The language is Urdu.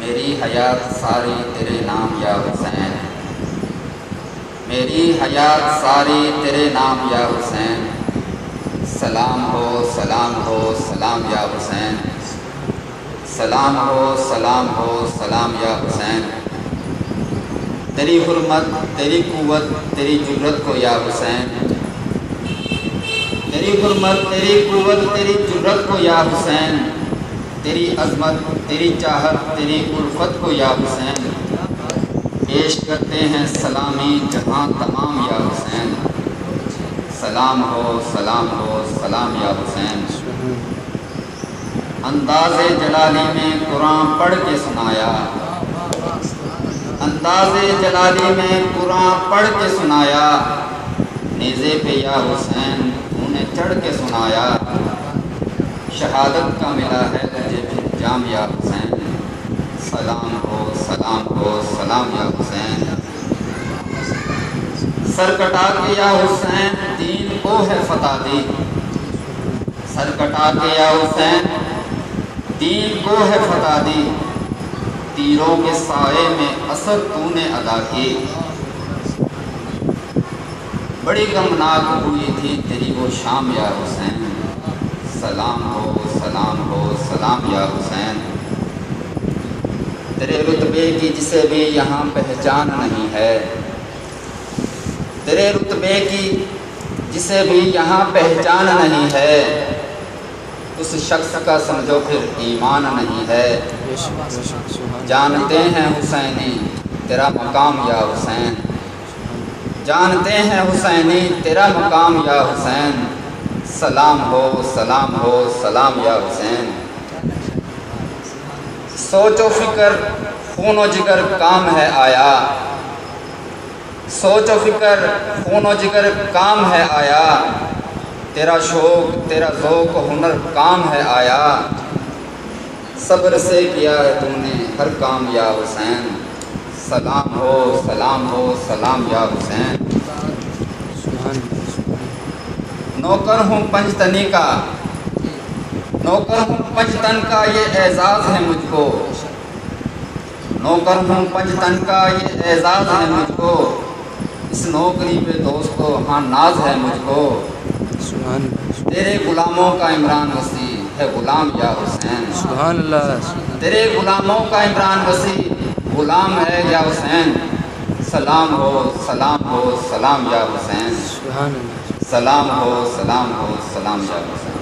میری حیات ساری تیرے نام یا حسین، میری حیات ساری تیرے نام یا حسین، سلام ہو سلام ہو سلام یا حسین، سلام ہو سلام ہو سلام یا حسین، تیری حرمت تیری قوت تیری جرت کو یا حسین، تیری حرمت تیری قوت تیری جرت کو یا حسین، تیری عظمت تیری چاہت تیری الفت کو یا حسین، پیش کرتے ہیں سلامی جہاں تمام یا حسین، سلام ہو سلام ہو سلام یا حسین، انداز جلالی میں قرآن پڑھ کے سنایا، انداز جلالی میں قرآن پڑھ کے سنایا، نیزے پہ یا حسین تو نے چڑھ کے سنایا، شہادت کا ملا ہے تجھے پھر جام یا حسین، سلام ہو سلام یا حسین، سر کٹا کے یا حسین دین کو ہے فتح دی، سر کٹا کے یا حسین دین کو ہے فتح دی، تیروں کے سائے میں اثر تو نے ادا کی، بڑی غمناک ہوئی تھی تیری وہ شام یا حسین، سلام ہو سلام یا حسین، تیرے رتبے کی جسے بھی یہاں پہچان نہیں ہے، تیرے رتبے کی جسے بھی یہاں پہچان نہیں ہے، اس شخص کا سمجھو پھر ایمان نہیں ہے، جانتے ہیں حسینی تیرا مقام یا حسین، جانتے ہیں حسینی تیرا مقام یا حسین، سلام ہو سلام یا حسین، سوچ و فکر خون و جگر کام ہے آیا، سوچ و فکر خون و جگر کام ہے آیا، تیرا شوق تیرا ذوق و ہنر کام ہے آیا، صبر سے کیا ہے تو نے ہر کام یا حسین، سلام ہو سلام یا حسین، نوکر ہوں پنجتنی کا، نوکر ہوں پنجتن کا یہ اعزاز ہے مجھ کو، نوکر ہوں پنجتن کا یہ اعزاز ہے مجھ کو، اس نوکری پہ دوستو ہاں ناز ہے مجھ کو، تیرے غلاموں کا عمران وسیع ہے غلام یا حسین، سبحان اللہ، تیرے غلاموں کا عمران وسیع غلام ہے یا حسین، سلام ہو سلام یا حسین، سبحان اللہ، سلام ہو سلام یا حسین۔